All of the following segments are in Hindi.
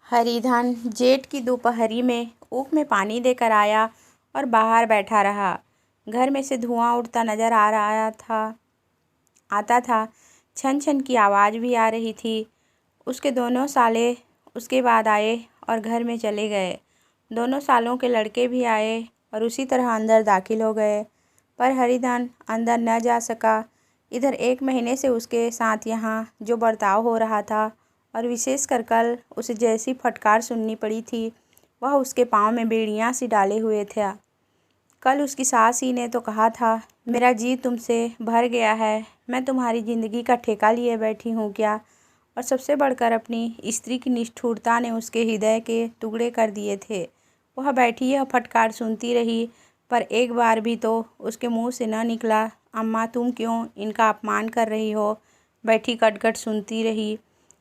हरिधन जेठ की दोपहरी में ऊख में पानी देकर आया और बाहर बैठा रहा। घर में से धुआं उड़ता नजर आता था। छन छन की आवाज़ भी आ रही थी। उसके दोनों साले उसके बाद आए और घर में चले गए। दोनों सालों के लड़के भी आए और उसी तरह अंदर दाखिल हो गए, पर हरिधन अंदर न जा सका। इधर 1 महीने से उसके साथ यहाँ जो बर्ताव हो रहा था, और विशेषकर कल उसे जैसी फटकार सुननी पड़ी थी, वह उसके पाँव में बेड़ियाँ सी डाले हुए था। कल उसकी सास ही ने तो कहा था, मेरा जी तुमसे भर गया है, मैं तुम्हारी ज़िंदगी का ठेका लिए बैठी हूँ क्या। और सबसे बढ़कर अपनी स्त्री की निष्ठुरता ने उसके हृदय के टुकड़े कर दिए थे। वह बैठी यह फटकार सुनती रही, पर एक बार भी तो उसके मुंह से न निकला, अम्मा तुम क्यों इनका अपमान कर रही हो। बैठी कटकट सुनती रही।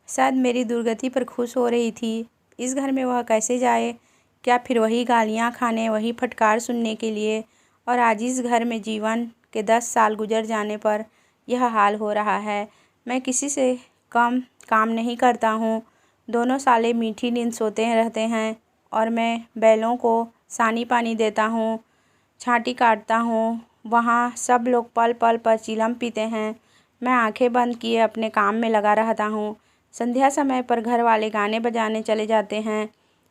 शायद मेरी दुर्गति पर खुश हो रही थी। इस घर में वह कैसे जाए? क्या फिर वही गालियाँ खाने, वही फटकार सुनने के लिए? और आज इस घर में जीवन के 10 साल गुजर जाने पर यह हाल हो रहा है। मैं किसी से कम काम नहीं करता हूँ। दोनों साले मीठी नींद सोते रहते हैं और मैं बैलों को सानी पानी देता हूँ, छांटी काटता हूँ। वहाँ सब लोग पल पल पर चिलम पीते हैं। मैं आंखें बंद किए अपने काम में लगा रहता हूँ। संध्या समय पर घर वाले गाने बजाने चले जाते हैं।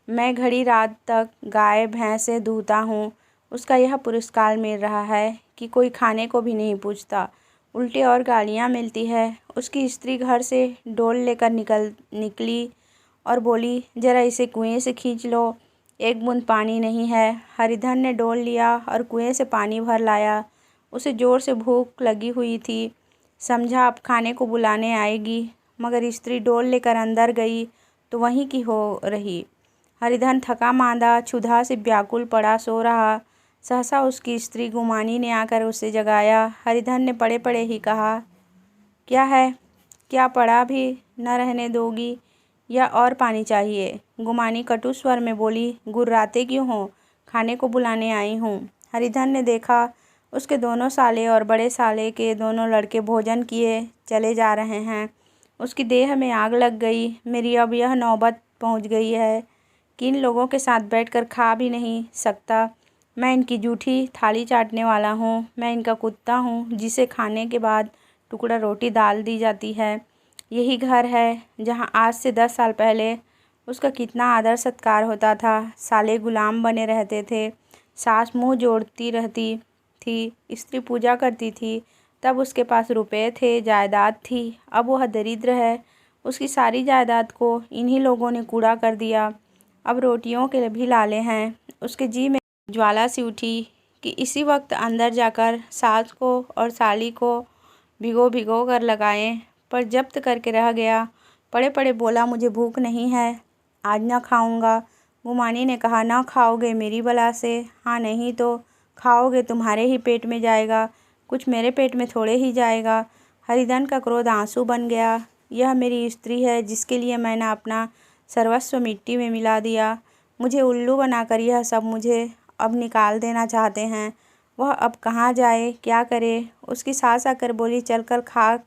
मैं घड़ी रात तक गाय भैंसे दूहता हूँ। उसका यह पुरस्कार मिल रहा है कि कोई खाने को भी नहीं पूछता, उल्टे और गालियाँ मिलती है। उसकी स्त्री घर से डोल लेकर निकली और बोली, जरा इसे कुएं से खींच लो, एक बूंद पानी नहीं है। हरिधन ने डोल लिया और कुएं से पानी भर लाया। उसे जोर से भूख लगी हुई थी। समझा अब खाने को बुलाने आएगी, मगर स्त्री डोल लेकर अंदर गई तो वहीं की हो रही। हरिधन थका मांदा क्षुधा से व्याकुल पड़ा सो रहा। सहसा उसकी स्त्री गुमानी ने आकर उसे जगाया। हरिधन ने पड़े पड़े ही कहा, क्या है, क्या पड़ा भी न रहने दोगी या और पानी चाहिए? गुमानी कटु स्वर में बोली, गुर्राते क्यों हो, खाने को बुलाने आई हूँ। हरिधन ने देखा उसके दोनों साले और बड़े साले के दोनों लड़के भोजन किए चले जा रहे हैं। उसकी देह में आग लग गई। मेरी अब यह नौबत पहुंच गई है कि इन लोगों के साथ बैठकर खा भी नहीं सकता। मैं इनकी जूठी थाली चाटने वाला हूँ। मैं इनका कुत्ता हूँ जिसे खाने के बाद टुकड़ा रोटी डाल दी जाती है। यही घर है जहाँ आज से 10 साल पहले उसका कितना आदर सत्कार होता था। साले गुलाम बने रहते थे। सास मुँह जोड़ती रहती थी, स्त्री पूजा करती थी। तब उसके पास रुपए थे, जायदाद थी। अब वह दरिद्र है। उसकी सारी जायदाद को इन्हीं लोगों ने कूड़ा कर दिया। अब रोटियों के भी लाले हैं। उसके जी में ज्वाला सी उठी कि इसी वक्त अंदर जाकर सास को और साली को भिगो भिगो कर लगाएं, पर जब्त करके रह गया। पड़े पड़े बोला, मुझे भूख नहीं है, आज ना खाऊंगा। गुमानी ने कहा, ना खाओगे मेरी बला से। हाँ, नहीं तो खाओगे, तुम्हारे ही पेट में जाएगा, कुछ मेरे पेट में थोड़े ही जाएगा। हरिधन का क्रोध आंसू बन गया। यह मेरी स्त्री है जिसके लिए मैंने अपना सर्वस्व मिट्टी में मिला दिया। मुझे उल्लू बनाकर यह सब मुझे अब निकाल देना चाहते हैं। वह अब कहाँ जाए, क्या करे? उसकी सास आकर बोली, चल कर खा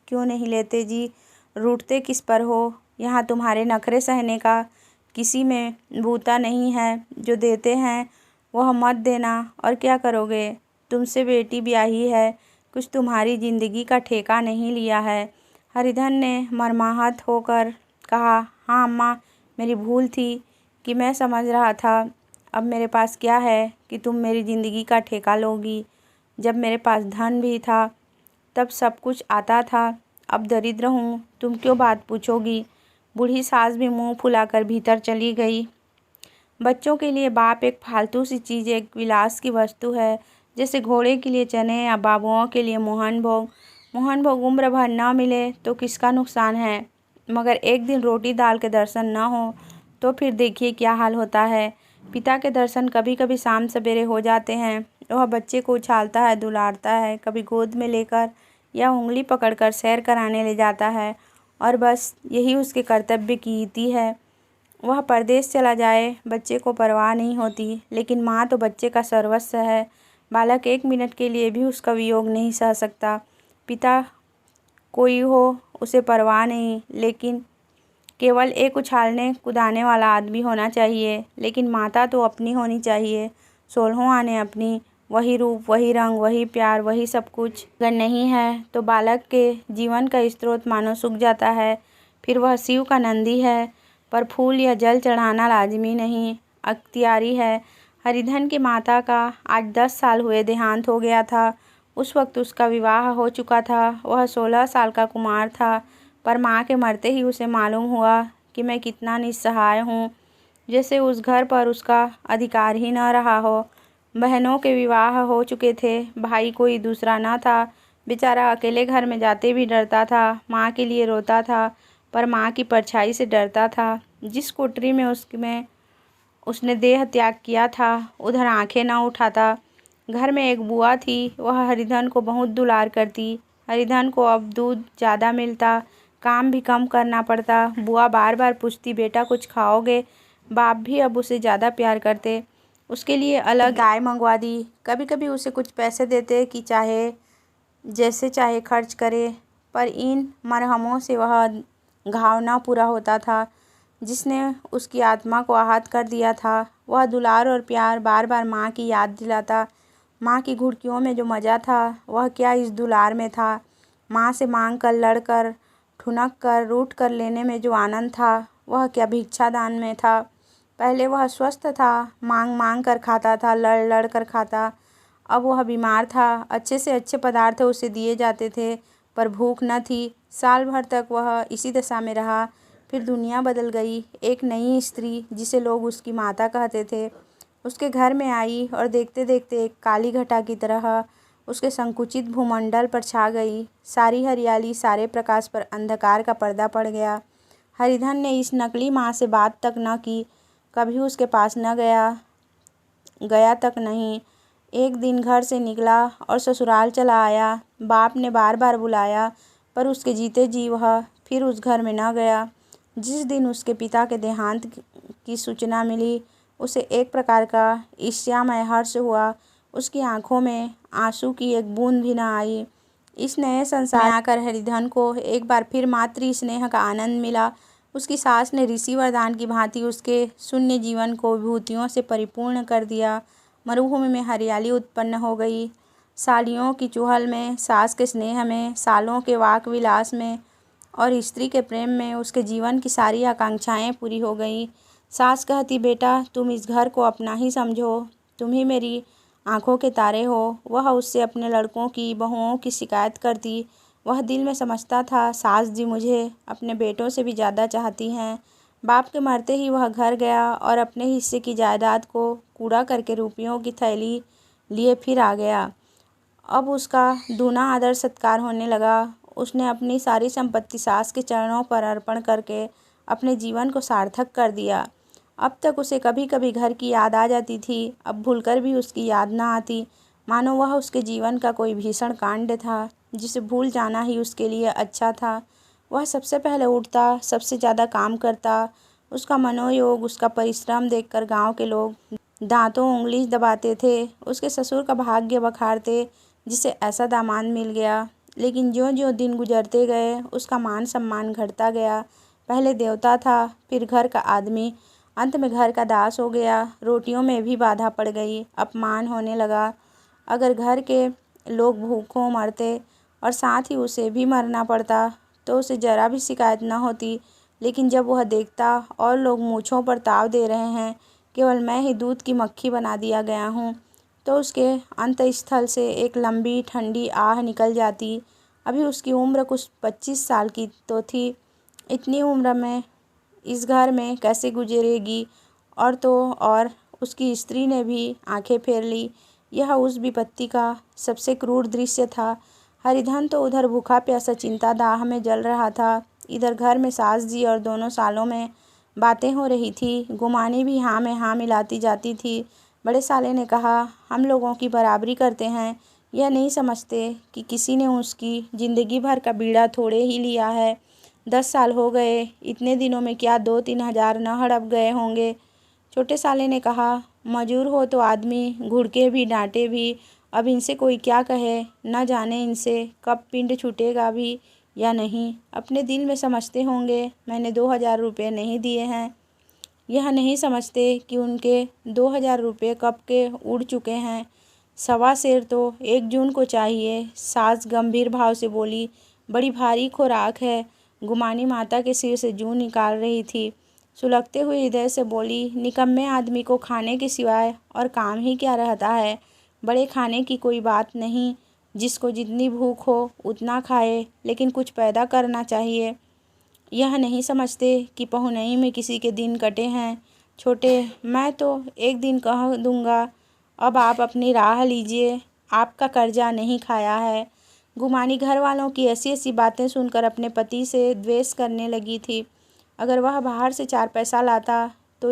क्यों नहीं लेते जी, रूठते किस पर हो? यहाँ तुम्हारे नखरे सहने का किसी में बूता नहीं है। जो देते हैं वह मत देना। और क्या करोगे? तुमसे बेटी ब्याही है, कुछ तुम्हारी ज़िंदगी का ठेका नहीं लिया है। हरिधन ने मर्माहत होकर कहा, हाँ अम्मा, मेरी भूल थी कि मैं समझ रहा था अब मेरे पास क्या है कि तुम मेरी ज़िंदगी का ठेका लोगी। जब मेरे पास धन भी था तब सब कुछ आता था, अब दरिद्र हूँ, तुम क्यों बात पूछोगी? बूढ़ी सास भी मुंह फुलाकर भीतर चली गई। बच्चों के लिए बाप एक फालतू सी चीज़, एक विलास की वस्तु है, जैसे घोड़े के लिए चने या बाबुओं के लिए मोहन भोग। मोहन भोग उम्र भर न मिले तो किसका नुकसान है, मगर एक दिन रोटी दाल के दर्शन न हो तो फिर देखिए क्या हाल होता है। पिता के दर्शन कभी कभी शाम सवेरे हो जाते हैं। वह बच्चे को उछालता है, दुलारता है, कभी गोद में लेकर या उंगली पकड़कर सैर कराने ले जाता है, और बस यही उसके कर्तव्य की रीति है। वह परदेश चला जाए, बच्चे को परवाह नहीं होती, लेकिन माँ तो बच्चे का सर्वस्व है। बालक 1 मिनट के लिए भी उसका वियोग नहीं सह सकता। पिता कोई हो उसे परवाह नहीं, लेकिन केवल एक उछालने कूदाने वाला आदमी होना चाहिए, लेकिन माता तो अपनी होनी चाहिए, 16 आने अपनी, वही रूप, वही रंग, वही प्यार, वही सब कुछ। अगर नहीं है तो बालक के जीवन का स्रोत मानो सूख जाता है। फिर वह शिव का नंदी है, पर फूल या जल चढ़ाना लाजमी नहीं, अख्तियारी है। हरिधन की माता का आज 10 साल हुए देहांत हो गया था। उस वक्त उसका विवाह हो चुका था। वह 16 साल का कुमार था, पर माँ के मरते ही उसे मालूम हुआ कि मैं कितना निस्सहाय हूँ, जैसे उस घर पर उसका अधिकार ही न रहा हो। बहनों के विवाह हो चुके थे, भाई कोई दूसरा न था। बेचारा अकेले घर में जाते भी डरता था, माँ के लिए रोता था, पर माँ की परछाई से डरता था। जिस कोठरी में उसने देह त्याग किया था, उधर आंखें न उठाता। घर में एक बुआ थी, वह हरिधन को बहुत दुलार करती। हरिधन को अब दूध ज़्यादा मिलता, काम भी कम करना पड़ता। बुआ बार बार पूछती, बेटा कुछ खाओगे? बाप भी अब उसे ज़्यादा प्यार करते, उसके लिए अलग गाय मंगवा दी। कभी कभी उसे कुछ पैसे देते कि चाहे जैसे चाहे खर्च करे, पर इन मरहमों से वह घाव न पूरा होता था जिसने उसकी आत्मा को आहत कर दिया था। वह दुलार और प्यार बार बार माँ की याद दिलाता। माँ की घुड़कियों में जो मज़ा था, वह क्या इस दुलार में था। माँ से मांग कर, लड़ कर, ठुनक कर, रूठ कर लेने में जो आनंद था, वह क्या भिक्षादान में था। पहले वह स्वस्थ था, मांग मांग कर खाता था, लड़ लड़ कर खाता। अब वह बीमार था, अच्छे से अच्छे पदार्थ उसे दिए जाते थे, पर भूख न थी। साल भर तक वह इसी दशा में रहा। फिर दुनिया बदल गई। एक नई स्त्री, जिसे लोग उसकी माता कहते थे, उसके घर में आई और देखते देखते एक काली घटा की तरह उसके संकुचित भूमंडल पर छा गई। सारी हरियाली, सारे प्रकाश पर अंधकार का पर्दा पड़ गया। हरिधन ने इस नकली माँ से बात तक न की, कभी उसके पास न गया तक नहीं। एक दिन घर से निकला और ससुराल चला आया। बाप ने बार बार बुलाया, पर उसके जीते जी वह फिर उस घर में न गया। जिस दिन उसके पिता के देहांत की सूचना मिली, उसे एक प्रकार का ईर्ष्यामय हर्ष हुआ। उसकी आंखों में आंसू की एक बूंद भी न आई। इस नए संसार में आकर हरिधन को एक बार फिर मातृ स्नेह का आनंद मिला। उसकी सास ने ऋषि वरदान की भांति उसके शून्य जीवन को विभूतियों से परिपूर्ण कर दिया। मरुभूमि में हरियाली उत्पन्न हो गई। सालियों की चुहल में, सास के स्नेह में, सालों के वाक विलास में और स्त्री के प्रेम में उसके जीवन की सारी आकांक्षाएं पूरी हो गईं। सास कहती, बेटा तुम इस घर को अपना ही समझो, तुम ही मेरी आंखों के तारे हो। वह उससे अपने लड़कों की, बहुओं की शिकायत करती। वह दिल में समझता था, सास जी मुझे अपने बेटों से भी ज़्यादा चाहती हैं। बाप के मरते ही वह घर गया और अपने हिस्से की जायदाद को कूड़ा करके रुपयों की थैली लिए फिर आ गया। अब उसका दूना आदर सत्कार होने लगा। उसने अपनी सारी संपत्ति सास के चरणों पर अर्पण करके अपने जीवन को सार्थक कर दिया। अब तक उसे कभी कभी घर की याद आ जाती थी, अब भूलकर भी उसकी याद न आती, मानो वह उसके जीवन का कोई भीषण कांड था जिसे भूल जाना ही उसके लिए अच्छा था। वह सबसे पहले उठता, सबसे ज़्यादा काम करता। उसका मनोयोग, उसका परिश्रम देखकर गांव के लोग दांतों उंगली दबाते थे। उसके ससुर का भाग्य बखारते, जिसे ऐसा दामाद मिल गया। लेकिन ज्यों ज्यों दिन गुजरते गए, उसका मान सम्मान घटता गया। पहले देवता था, फिर घर का आदमी, अंत में घर का दास हो गया। रोटियों में भी बाधा पड़ गई, अपमान होने लगा। अगर घर के लोग भूखों मरते और साथ ही उसे भी मरना पड़ता, तो उसे जरा भी शिकायत न होती। लेकिन जब वह देखता और लोग मूँछों पर ताव दे रहे हैं, केवल मैं ही दूध की मक्खी बना दिया गया हूँ, तो उसके अंतस्थल से एक लंबी ठंडी आह निकल जाती। अभी उसकी उम्र कुछ 25 साल की तो थी। इतनी उम्र में इस घर में कैसे गुजरेगी? और तो और उसकी स्त्री ने भी आंखें फेर ली। यह उस विपत्ति का सबसे क्रूर दृश्य था। हरिधन तो उधर भूखा प्यासा चिंता दाह में जल रहा था, इधर घर में सास जी और दोनों सालों में बातें हो रही थी। गुमानी भी हाँ में हाँ मिलाती जाती थी। बड़े साले ने कहा, हम लोगों की बराबरी करते हैं, यह नहीं समझते कि किसी ने उसकी ज़िंदगी भर का बीड़ा थोड़े ही लिया है। 10 साल हो गए, इतने दिनों में क्या 2-3 हज़ार न हड़प गए होंगे। छोटे साले ने कहा, मजूर हो तो आदमी घुड़के भी, डांटे भी, अब इनसे कोई क्या कहे, न जाने इनसे कब पिंड छूटेगा भी। या नहीं। अपने दिल में समझते होंगे मैंने 2000 रुपये नहीं दिए हैं। यह नहीं समझते कि उनके 2000 रुपये कब के उड़ चुके हैं। 1.25 तो 1 जून को चाहिए। सास गंभीर भाव से बोली, बड़ी भारी खुराक है। गुमानी माता के सिर से जूं निकाल रही थी। सुलगते हुए हृदय से बोली, निकम्मे आदमी को खाने के सिवाय और काम ही क्या रहता है। बड़े खाने की कोई बात नहीं, जिसको जितनी भूख हो उतना खाए, लेकिन कुछ पैदा करना चाहिए। यह नहीं समझते कि पहुनई में किसी के दिन कटे हैं। छोटे, मैं तो एक दिन कह दूंगा, अब आप अपनी राह लीजिए, आपका कर्जा नहीं खाया है। गुमानी घर वालों की ऐसी ऐसी बातें सुनकर अपने पति से द्वेष करने लगी थी। अगर वह बाहर से 4 पैसा लाता तो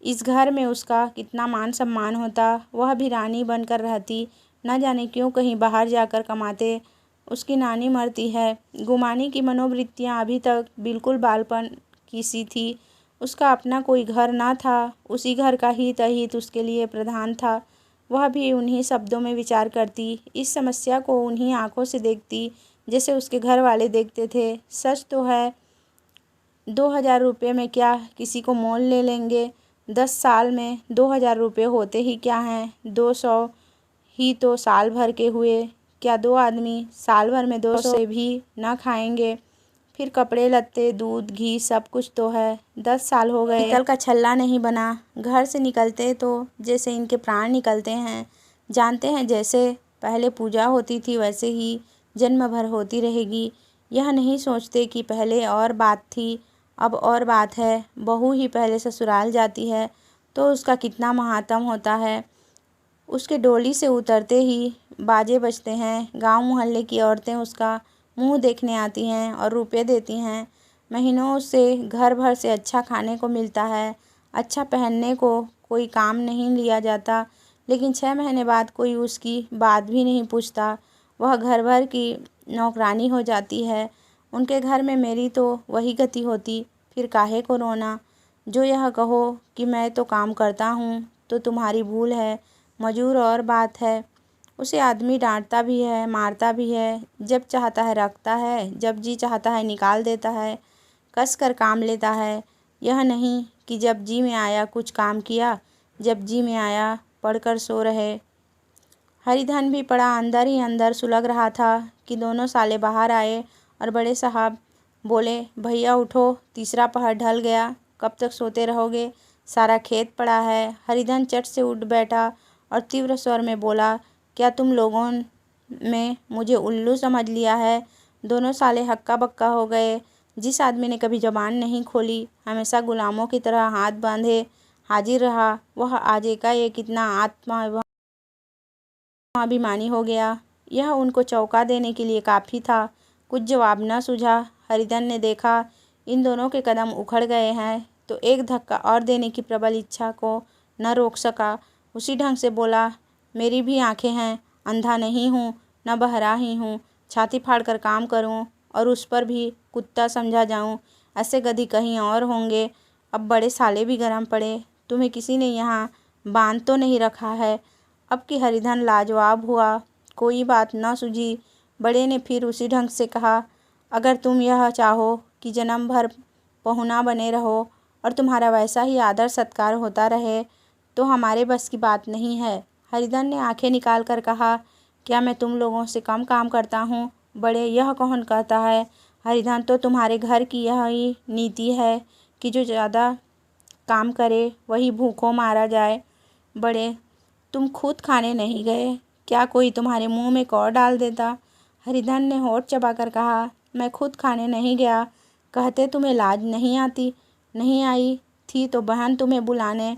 इस घर में उसका कितना मान सम्मान होता। वह भी रानी बनकर रहती। न जाने क्यों कहीं बाहर जाकर कमाते। उसकी नानी मरती है। गुमानी की मनोवृत्तियाँ अभी तक बिल्कुल बालपन की सी थी। उसका अपना कोई घर ना था। उसी घर का हित अहित उसके लिए प्रधान था। वह भी उन्हीं शब्दों में विचार करती, इस समस्या को उन्हीं आंखों से देखती जैसे उसके घर वाले देखते थे। सच तो है, 2000 रुपये में क्या किसी को मोल ले लेंगे। 10 साल में 2000 रुपये होते ही क्या हैं। 200 ही तो साल भर के हुए। क्या 2 आदमी साल भर में 200 से भी न खाएंगे। फिर कपड़े लत्ते, दूध, घी सब कुछ तो है। 10 साल हो गए, निकल का छल्ला नहीं बना। घर से निकलते तो जैसे इनके प्राण निकलते हैं। जानते हैं जैसे पहले पूजा होती थी वैसे ही जन्म भर होती रहेगी। यह नहीं सोचते कि पहले और बात थी, अब और बात है। बहू ही पहले ससुराल जाती है तो उसका कितना महात्म होता है। उसके डोली से उतरते ही बाजे बजते हैं। गांव मोहल्ले की औरतें उसका मुंह देखने आती हैं और रुपए देती हैं। महीनों से घर भर से अच्छा खाने को मिलता है, अच्छा पहनने को कोई काम नहीं लिया जाता। लेकिन 6 महीने बाद कोई उसकी बात भी नहीं पूछता। वह घर भर की नौकरानी हो जाती है। उनके घर में मेरी तो वही गति होती। फिर काहे को रोना। जो यह कहो कि मैं तो काम करता हूँ तो तुम्हारी भूल है। मजूर और बात है। उसे आदमी डांटता भी है, मारता भी है। जब चाहता है रखता है, जब जी चाहता है निकाल देता है, कस कर काम लेता है। यह नहीं कि जब जी में आया कुछ काम किया, जब जी में आया पढ़कर सो रहे। हरिधन भी पड़ा अंदर ही अंदर सुलग रहा था कि दोनों साले बाहर आए और बड़े साहब बोले, भैया उठो, तीसरा पहर ढल गया, कब तक सोते रहोगे, सारा खेत पड़ा है। हरिधन चट से उठ बैठा और तीव्र स्वर में बोला, क्या तुम लोगों में मुझे उल्लू समझ लिया है। दोनों साले हक्का बक्का हो गए। जिस आदमी ने कभी जबान नहीं खोली, हमेशा गुलामों की तरह हाथ बांधे हाजिर रहा, वह आज एकाएक इतना आत्माभिमानी हो गया। यह उनको चौंका देने के लिए काफ़ी था। कुछ जवाब न सूझा। हरिधन ने देखा इन दोनों के कदम उखड़ गए हैं तो एक धक्का और देने की प्रबल इच्छा को न रोक सका। उसी ढंग से बोला, मेरी भी आंखें हैं, अंधा नहीं हूँ, न बहरा ही हूँ। छाती फाड़कर काम करूँ और उस पर भी कुत्ता समझा जाऊँ, ऐसे गधी कहीं और होंगे। अब बड़े साले भी गरम पड़े। तुम्हें किसी ने यहाँ बांध तो नहीं रखा है। अब की हरिधन लाजवाब हुआ। कोई बात न सूझी। बड़े ने फिर उसी ढंग से कहा, अगर तुम यह चाहो कि जन्म भर पहुना बने रहो और तुम्हारा वैसा ही आदर सत्कार होता रहे तो हमारे बस की बात नहीं है। हरिधन ने आंखें निकाल कर कहा, क्या मैं तुम लोगों से कम काम करता हूँ। बड़े, यह कौन कहता है। हरिधन, तो तुम्हारे घर की यह ही नीति है कि जो ज़्यादा काम करे वही भूखों मारा जाए। बड़े, तुम खुद खाने नहीं गए, क्या कोई तुम्हारे मुंह में कौर डाल देता। हरिधन ने होठ चबाकर कहा, मैं खुद खाने नहीं गया। कहते तुम्हें लाज नहीं आती। नहीं आई थी तो बहन तुम्हें बुलाने।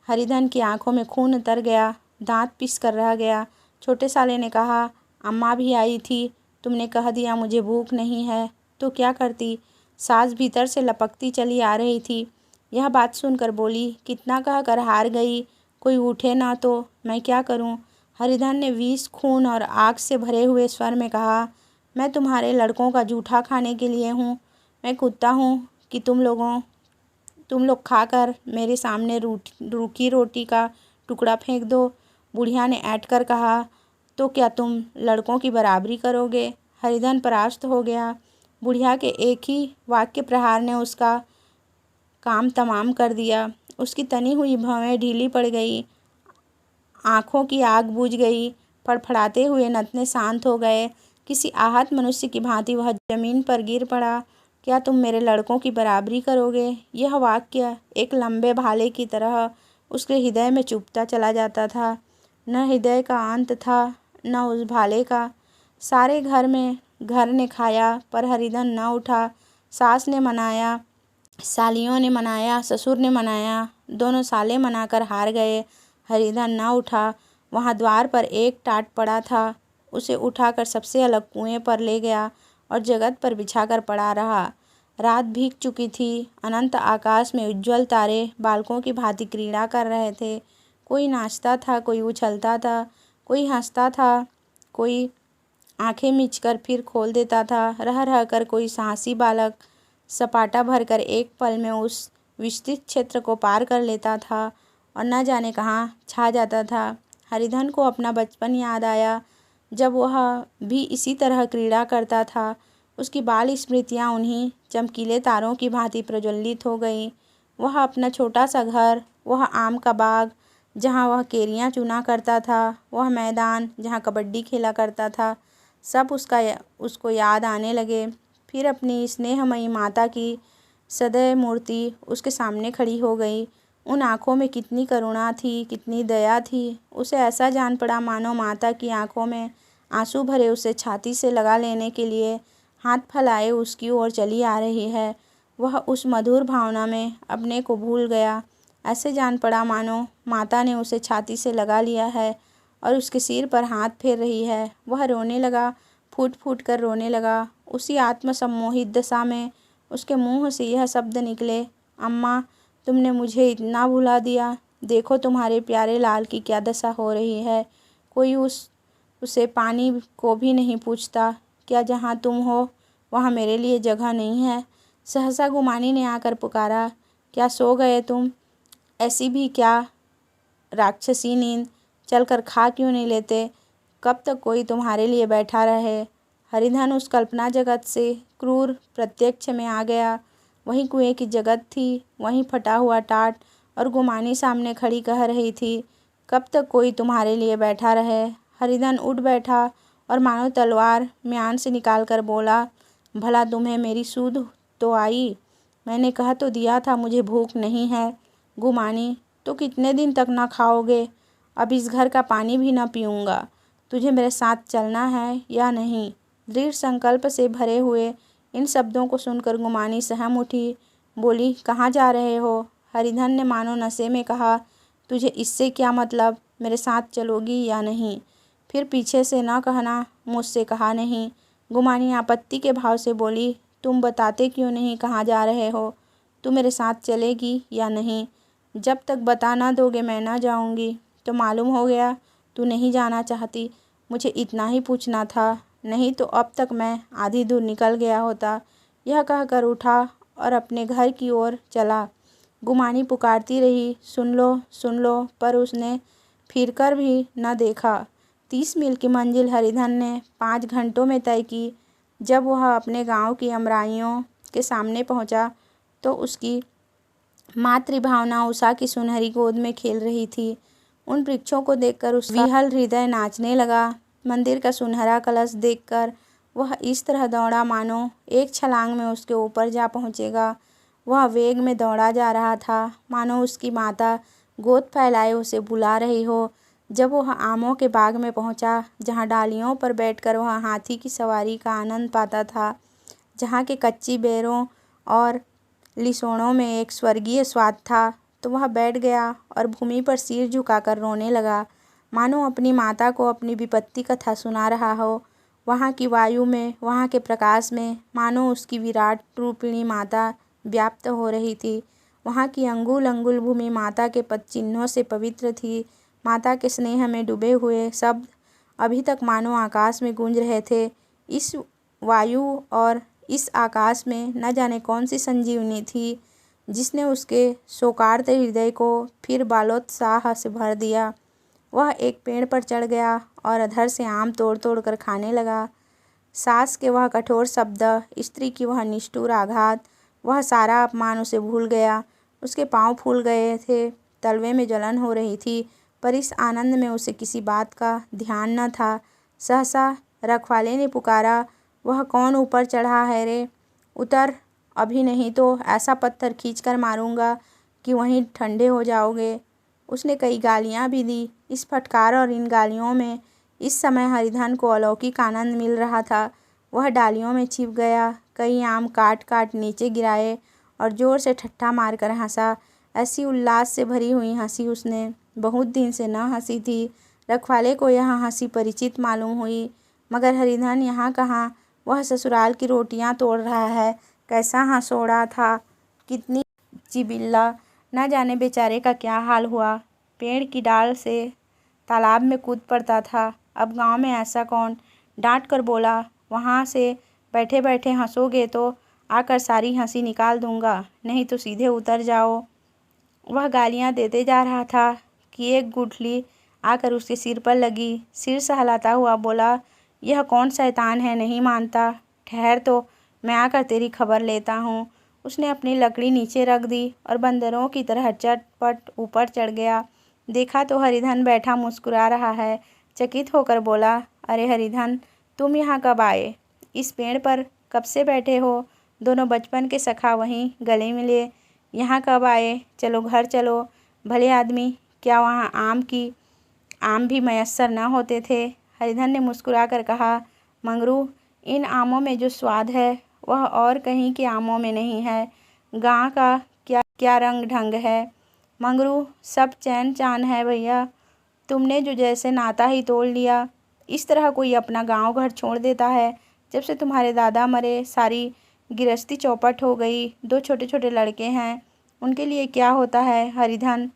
हरिधन की आंखों में खून उतर गया, दांत पिस कर रह गया। छोटे साले ने कहा, अम्मा भी आई थी, तुमने कह दिया मुझे भूख नहीं है तो क्या करती। सास भीतर से लपकती चली आ रही थी। यह बात सुनकर बोली, कितना कह कर हार गई, कोई उठे ना तो मैं क्या करूं। हरिधन ने विष, खून और आग से भरे हुए स्वर में कहा, मैं तुम्हारे लड़कों का जूठा खाने के लिए हूँ। मैं कुत्ता हूँ कि तुम लोग खाकर मेरे सामने रूखी रोटी का टुकड़ा फेंक दो। बुढ़िया ने ऐंठ कर कहा, तो क्या तुम लड़कों की बराबरी करोगे। हरिधन परास्त हो गया। बुढ़िया के एक ही वाक्य प्रहार ने उसका काम तमाम कर दिया। उसकी तनी हुई भौहें ढीली पड़ गई, आँखों की आग बुझ गई, फड़फड़ाते हुए नथने शांत हो गए। किसी आहत मनुष्य की भांति वह जमीन पर गिर पड़ा। क्या तुम मेरे लड़कों की बराबरी करोगे? यह वाक्य एक लंबे भाले की तरह उसके हृदय में चुभता चला जाता था। न हृदय का अंत था, न उस भाले का। सारे घर ने खाया, पर हरिधन न उठा। सास ने मनाया, सालियों ने मनाया, ससुर ने मनाया, दोनों साले मनाकर हार गए। हरिधन न उठा। वहाँ द्वार पर एक टाट पड़ा था। उसे उठाकर सबसे अलग कुएं पर ले गया और जगत पर बिछाकर पड़ा रहा। रात भीग चुकी थी। अनंत आकाश में उज्ज्वल तारे बालकों की भांति क्रीड़ा कर रहे थे। कोई नाचता था, कोई उछलता था, कोई हंसता था, कोई आंखें मीचकर फिर खोल देता था। रह रह कर कोई साहसी बालक सपाटा भरकर एक पल में उस विस्तृत क्षेत्र को पार कर लेता था और न जाने कहाँ छा जाता था। हरिधन को अपना बचपन याद आया, जब वह भी इसी तरह क्रीड़ा करता था। उसकी बाल स्मृतियाँ उन्हीं चमकीले तारों की भांति प्रज्वलित हो गई। वह अपना छोटा सा घर, वह आम का बाग जहाँ वह केरियाँ चुना करता था, वह मैदान जहाँ कबड्डी खेला करता था, सब उसको याद आने लगे। फिर अपनी स्नेहमयी माता की सदैव मूर्ति उसके सामने खड़ी हो गई। उन आँखों में कितनी करुणा थी, कितनी दया थी। उसे ऐसा जान पड़ा मानो माता की आँखों में आंसू भरे उसे छाती से लगा लेने के लिए हाथ फैलाए उसकी ओर चली आ रही है। वह उस मधुर भावना में अपने को भूल गया। ऐसे जान पड़ा मानो माता ने उसे छाती से लगा लिया है और उसके सिर पर हाथ फेर रही है। वह रोने लगा, फूट फूट कर रोने लगा। उसी आत्मसम्मोहित दशा में उसके मुंह से यह शब्द निकले, अम्मा, तुमने मुझे इतना भुला दिया। देखो तुम्हारे प्यारे लाल की क्या दशा हो रही है। कोई उसे पानी को भी नहीं पूछता। क्या जहाँ तुम हो वहाँ मेरे लिए जगह नहीं है? सहसा गुमानी ने आकर पुकारा, क्या सो गए तुम? ऐसी भी क्या राक्षसी नींद? चलकर खा क्यों नहीं लेते? कब तक कोई तुम्हारे लिए बैठा रहे? हरिधन उस कल्पना जगत से क्रूर प्रत्यक्ष में आ गया। वहीं कुएं की जगत थी, वहीं फटा हुआ टाट, और गुमानी सामने खड़ी कह रही थी, कब तक कोई तुम्हारे लिए बैठा रहे? हरिधन उठ बैठा और मानो तलवार म्यान से निकाल कर बोला, भला तुम्हें मेरी सूध तो आई? मैंने कह तो दिया था मुझे भूख नहीं है। गुमानी, तो कितने दिन तक ना खाओगे? अब इस घर का पानी भी न पीऊँगा। तुझे मेरे साथ चलना है या नहीं? दृढ़ संकल्प से भरे हुए इन शब्दों को सुनकर गुमानी सहम उठी। बोली, कहाँ जा रहे हो? हरिधन ने मानो नशे में कहा, तुझे इससे क्या मतलब? मेरे साथ चलोगी या नहीं? फिर पीछे से न कहना, मुझसे कहा नहीं। गुमानी आपत्ति के भाव से बोली, तुम बताते क्यों नहीं कहाँ जा रहे हो? तू मेरे साथ चलेगी या नहीं? जब तक बता ना दोगे मैं ना जाऊँगी। तो मालूम हो गया तू नहीं जाना चाहती। मुझे इतना ही पूछना था, नहीं तो अब तक मैं आधी दूर निकल गया होता। यह कहकर उठा और अपने घर की ओर चला। गुमानी पुकारती रही, सुन लो, पर उसने फिरकर भी न देखा। 30 मील की मंजिल हरिधन ने 5 घंटों में तय की। जब वह अपने गांव की अमराइयों के सामने पहुंचा तो उसकी मातृभावना उषा की सुनहरी गोद में खेल रही थी। उन वृक्षों को देखकर उसका विहल हृदय नाचने लगा। मंदिर का सुनहरा कलश देखकर वह इस तरह दौड़ा मानो एक छलांग में उसके ऊपर जा पहुँचेगा। वह वेग में दौड़ा जा रहा था, मानो उसकी माता गोद फैलाए उसे बुला रही हो। जब वह आमों के बाग में पहुंचा, जहां डालियों पर बैठकर वह हाथी की सवारी का आनंद पाता था, जहां के कच्ची बेरों और लिसोड़ों में एक स्वर्गीय स्वाद था, तो वह बैठ गया और भूमि पर सिर झुकाकर रोने लगा, मानो अपनी माता को अपनी विपत्ति कथा सुना रहा हो। वहाँ की वायु में, वहाँ के प्रकाश में मानो उसकी विराट रूपिणी माता व्याप्त हो रही थी। वहाँ की अंगुल अंगुल भूमि माता के पद चिन्हों से पवित्र थी। माता के स्नेह में डूबे हुए शब्द अभी तक मानो आकाश में गूंज रहे थे। इस वायु और इस आकाश में न जाने कौन सी संजीवनी थी, जिसने उसके शोकार्त हृदय को फिर बालोत्साह से भर दिया। वह एक पेड़ पर चढ़ गया और अधर से आम तोड़ तोड़ कर खाने लगा। सास के वह कठोर शब्द, स्त्री की वह निष्ठुर आघात, वह सारा अपमान उसे भूल गया। उसके पाँव फूल गए थे, तलवे में जलन हो रही थी, पर इस आनंद में उसे किसी बात का ध्यान न था। सहसा रखवाले ने पुकारा, वह कौन ऊपर चढ़ा है रे? उतर, अभी नहीं तो ऐसा पत्थर खींचकर मारूंगा कि वहीं ठंडे हो जाओगे। उसने कई गालियाँ भी दी। इस फटकार और इन गालियों में इस समय हरिधन को अलौकिक आनंद मिल रहा था। वह डालियों में छिप गया, कई आम काट काट नीचे गिराए और जोर से ठट्ठा मारकर हंसा। ऐसी उल्लास से भरी हुई हंसी उसने बहुत दिन से न हंसी थी। रखवाले को यह हंसी परिचित मालूम हुई, मगर हरिधन यहाँ कहाँ, वह ससुराल की रोटियाँ तोड़ रहा है। कैसा हंसोड़ा था, कितनी चिबिल्ला, न जाने बेचारे का क्या हाल हुआ। पेड़ की डाल से तालाब में कूद पड़ता था। अब गांव में ऐसा कौन? डांट कर बोला, वहाँ से बैठे बैठे हंसोगे तो आकर सारी हंसी निकाल दूंगा, नहीं तो सीधे उतर जाओ। वह गालियाँ देते जा रहा था कि एक गुठली आकर उसके सिर पर लगी। सिर सहलाता हुआ बोला, यह कौन शैतान है, नहीं मानता? ठहर तो मैं आकर तेरी खबर लेता हूँ। उसने अपनी लकड़ी नीचे रख दी और बंदरों की तरह चटपट ऊपर चढ़ गया। देखा तो हरिधन बैठा मुस्कुरा रहा है। चकित होकर बोला, अरे हरिधन, तुम यहाँ कब आए? इस पेड़ पर कब से बैठे हो? दोनों बचपन के सखा वहीं गले मिले। यहाँ कब आए? चलो घर चलो। भले आदमी, क्या वहाँ आम भी मयस्सर न होते थे? हरिधन ने मुस्कुरा कर कहा, मंगरू, इन आमों में जो स्वाद है वह और कहीं के आमों में नहीं है। गाँ का क्या रंग ढंग है मंगरू, सब चैन चान है भैया। तुमने जो जैसे नाता ही तोड़ लिया। इस तरह कोई अपना गांव घर छोड़ देता है? जब से तुम्हारे दादा मरे सारी गिरस्ती चौपट हो गई। 2 छोटे छोटे लड़के हैं, उनके लिए क्या होता है हरिधन?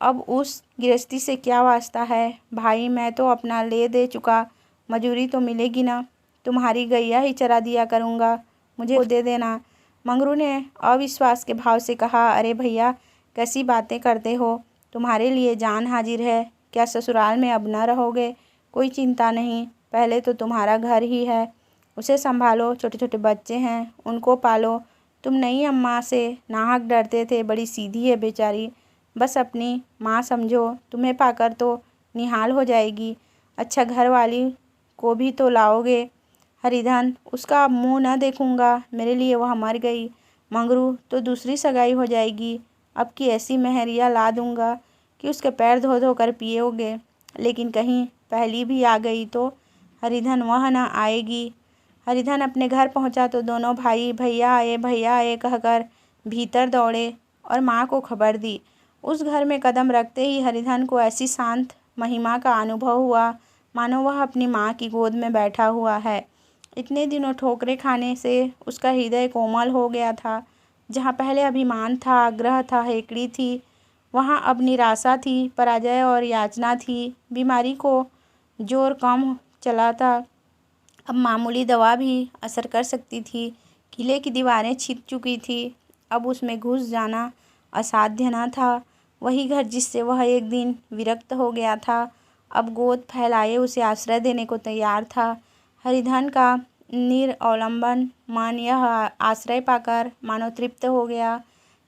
अब उस गिरस्ती से क्या वास्ता है भाई? मैं तो अपना ले दे चुका, मजूरी तो मिलेगी ना। तुम्हारी गैया ही चरा दिया करूँगा, मुझे दे देना। मंगरू ने अविश्वास के भाव से कहा, अरे भैया, कैसी बातें करते हो? तुम्हारे लिए जान हाजिर है। क्या ससुराल में अब न रहोगे? कोई चिंता नहीं, पहले तो तुम्हारा घर ही है, उसे संभालो। छोटे छोटे बच्चे हैं, उनको पालो। तुम नई अम्मा से नाहक डरते थे, बड़ी सीधी है बेचारी, बस अपनी माँ समझो। तुम्हें पाकर तो निहाल हो जाएगी। अच्छा, घर वाली को भी तो लाओगे? हरिधन, उसका अब मुँह न देखूँगा, मेरे लिए वह मर गई। मंगरू, तो दूसरी सगाई हो जाएगी। अब की ऐसी मेहरिया ला दूँगा कि उसके पैर धो धो कर पियोगे। लेकिन कहीं पहली भी आ गई तो? हरिधन, वह न आएगी। हरिधन अपने घर पहुंचा तो दोनों भाई भैया आए कहकर भीतर दौड़े और माँ को खबर दी। उस घर में कदम रखते ही हरिधन को ऐसी शांत महिमा का अनुभव हुआ मानो वह अपनी माँ की गोद में बैठा हुआ है। इतने दिनों ठोकरें खाने से उसका हृदय कोमल हो गया था। जहाँ पहले अभिमान था, आग्रह था, हेकड़ी थी, वहाँ अब निराशा थी, पराजय और याचना थी। बीमारी को जोर कम चला था, अब मामूली दवा भी असर कर सकती थी। किले की दीवारें छिद चुकी थी, अब उसमें घुस जाना असाध्य न था। वही घर जिससे वह एक दिन विरक्त हो गया था, अब गोद फैलाए उसे आश्रय देने को तैयार था। हरिधन का निरवलंबन मन यह आश्रय पाकर मानो तृप्त हो गया।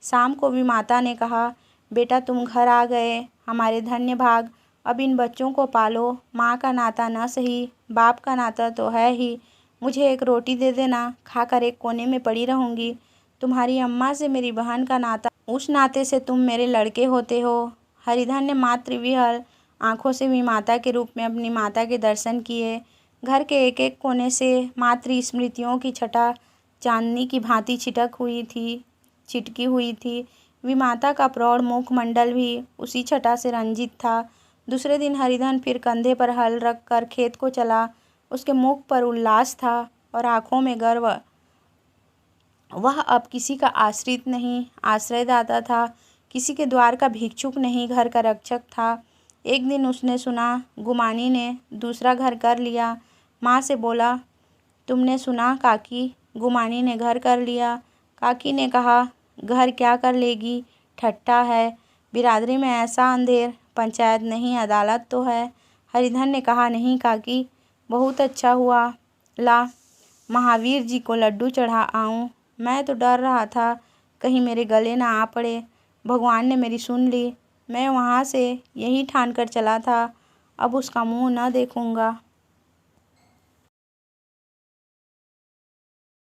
शाम को भी माता ने कहा, बेटा तुम घर आ गए, हमारे धन्य भाग। अब इन बच्चों को पालो। माँ का नाता न सही, बाप का नाता तो है ही। मुझे एक रोटी दे देना, खाकर एक कोने में पड़ी रहूँगी। तुम्हारी अम्मा से मेरी बहन का नाता, उस नाते से तुम मेरे लड़के होते हो। हरिधन ने मातृविह्वल आँखों से भी माता के रूप में अपनी माता के दर्शन किए। घर के एक एक कोने से मातृ स्मृतियों की छटा चांदनी की भांति छिटकी हुई थी। विमाता का प्रौढ़ मुखमंडल भी उसी छटा से रंजित था। दूसरे दिन हरिधन फिर कंधे पर हल रख कर खेत को चला। उसके मुख पर उल्लास था और आंखों में गर्व। वह अब किसी का आश्रित नहीं, आश्रयदाता था। किसी के द्वार का भिक्षुक नहीं, घर का रक्षक था। एक दिन उसने सुना गुमानी ने दूसरा घर कर लिया। माँ से बोला, तुमने सुना काकी, गुमानी ने घर कर लिया? काकी ने कहा, घर क्या कर लेगी, ठट्ठा है। बिरादरी में ऐसा अंधेर, पंचायत नहीं अदालत तो है। हरिधन ने कहा, नहीं काकी, बहुत अच्छा हुआ। ला महावीर जी को लड्डू चढ़ा आऊँ। मैं तो डर रहा था कहीं मेरे गले ना आ पड़े। भगवान ने मेरी सुन ली। मैं वहाँ से यही ठान कर चला था अब उसका मुँह न देखूँगा।